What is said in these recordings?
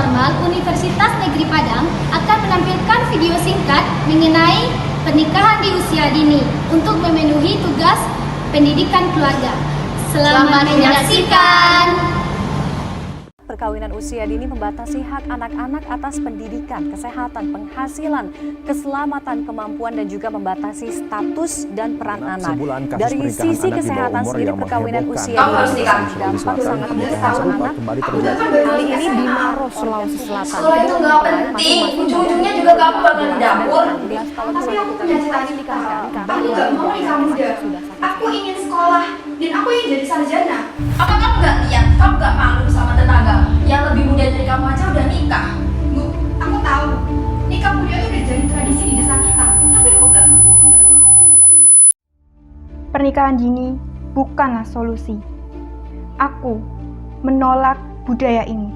Formal Universitas Negeri Padang akan menampilkan video singkat mengenai pernikahan di usia dini untuk memenuhi tugas pendidikan keluarga. Selamat menyaksikan! Perkawinan usia dini membatasi hak anak-anak atas pendidikan, kesehatan, penghasilan, keselamatan, kemampuan, dan juga membatasi status dan peran anak. Dari sisi kesehatan sendiri, perkawinan usia dini berdampak sangat besar anak. Hal ini di Maros, Sulawesi Selatan. Sekolah itu nggak penting, ujung-ujungnya juga kamu bakal di dapur. Tapi aku punya cita-cita, aku nggak mau nikah muda. Aku ingin sekolah dan aku ingin jadi sarjana. Apa kamu nggak lihat? Kamu nggak malu sama tetangga yang lebih muda dari kamu aja udah nikah? Bu, aku tahu nikah muda itu udah jadi tradisi di desa kita. Tapi aku nggak mau. Pernikahan dini bukanlah solusi. Aku menolak budaya ini.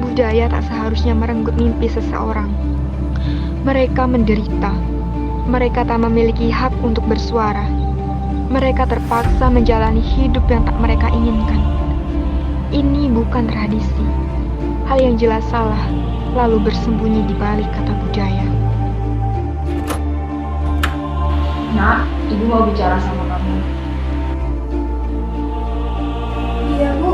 Budaya tak seharusnya merenggut mimpi seseorang. Mereka menderita. Mereka tak memiliki hak untuk bersuara. Mereka terpaksa menjalani hidup yang tak mereka inginkan. Ini bukan tradisi. Hal yang jelas salah, lalu bersembunyi di balik kata budaya. Nak, ibu mau bicara sama kamu. Iya, Bu.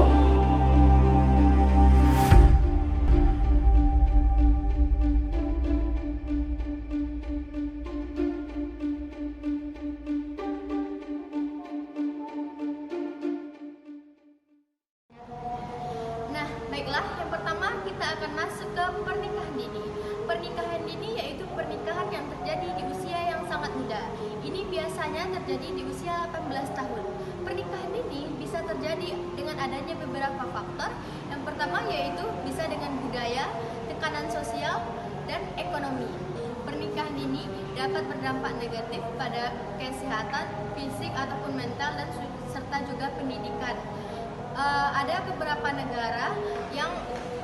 Nah, baiklah, yang pertama kita akan masuk ke pernikahan dini. Pernikahan dini yaitu pernikahan yang terjadi di usia yang sangat muda. Ini biasanya terjadi di usia 18 tahun. Pernikahan dini bisa terjadi dengan adanya beberapa faktor. Yang pertama yaitu bisa dengan budaya, tekanan sosial, dan ekonomi. Pernikahan dini dapat berdampak negatif pada kesehatan, fisik ataupun mental, dan serta juga pendidikan. Ada beberapa negara yang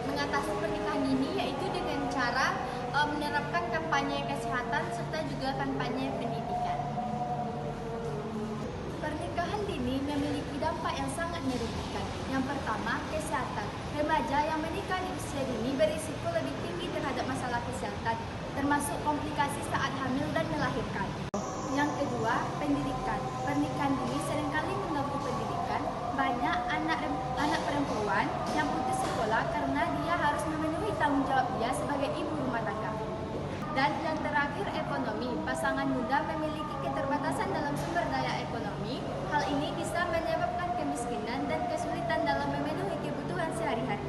mengatasi pernikahan dini yaitu dengan cara menerapkan kampanye kesehatan serta juga kampanye pendidikan. Pernikahan dini memiliki dampak yang sangat merugikan. Yang pertama, kesehatan. Remaja yang menikah di usia dini berisiko lebih tinggi terhadap masalah kesehatan, termasuk komplikasi saat hamil dan melahirkan. Yang kedua, pendidikan. Pernikahan dini seringkali mengganggu pendidikan. Banyak anak perempuan yang putus sekolah karena dia harus memenuhi tanggung jawab dia sebagai ibu rumah tangga. Dan yang terakhir, ekonomi. Pasangan muda memiliki keterbatasan dalam sumber daya ekonomi. Hal ini bisa menyebabkan kemiskinan dan kesulitan dalam memenuhi kebutuhan sehari-hari.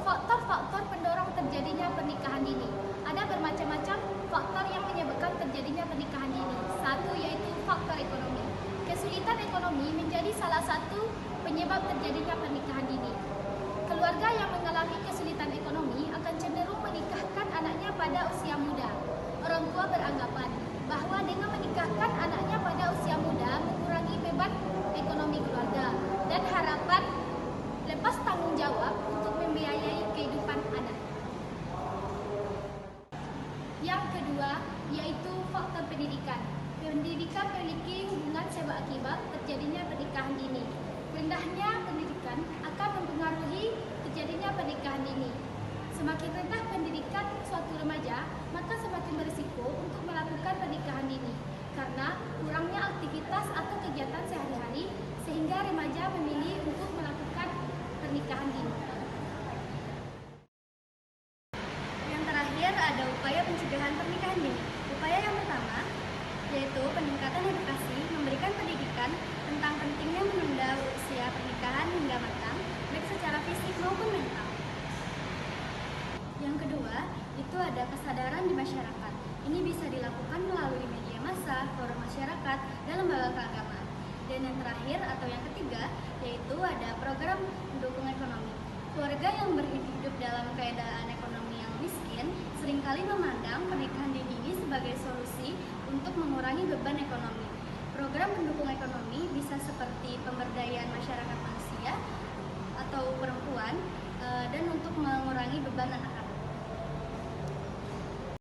Faktor-faktor pendorong terjadinya pernikahan dini. Ada bermacam-macam faktor yang menyebabkan terjadinya pernikahan dini. Satu yaitu faktor ekonomi. Kesulitan ekonomi menjadi salah satu penyebab terjadinya pernikahan dini. Keluarga yang mengalami kesulitan ekonomi akan cenderung menikahkan anaknya pada usia muda. Orang tua beranggapan bahwa dengan menikahkan anaknya pada usia muda mengurangi beban ekonomi keluarga dan harapan lepas tanggung jawab untuk membiayai kehidupan anak. Yang kedua yaitu faktor pendidikan. Pendidikan memiliki hubungan sebab akibat terjadinya pernikahan dini. Rendahnya pendidikan akan mempengaruhi terjadinya pernikahan dini. Semakin rendah pendidikan suatu remaja, maka semakin berisiko untuk melakukan pernikahan dini karena kurangnya aktivitas atau kegiatan sehari-hari sehingga remaja memilih untuk melakukan pernikahan dini. Yang terakhir ada upaya pencegahan pernikahan dini. Upaya yang pertama yaitu peningkatan edukasi, memberikan pendidikan tentang pentingnya menunda usia pernikahan hingga matang, baik secara fisik maupun mental. Yang kedua, itu ada kesadaran di masyarakat. Ini bisa dilakukan melalui media massa, forum masyarakat, dan lembaga keagamaan. Dan yang terakhir atau yang ketiga, yaitu ada program mendukung ekonomi. Keluarga yang berhidup dalam keadaan ekonomi yang miskin seringkali memandang pernikahan dini ini sebagai solusi untuk mengurangi beban ekonomi. Program pendukung ekonomi bisa seperti pemberdayaan masyarakat manusia atau perempuan dan untuk mengurangi beban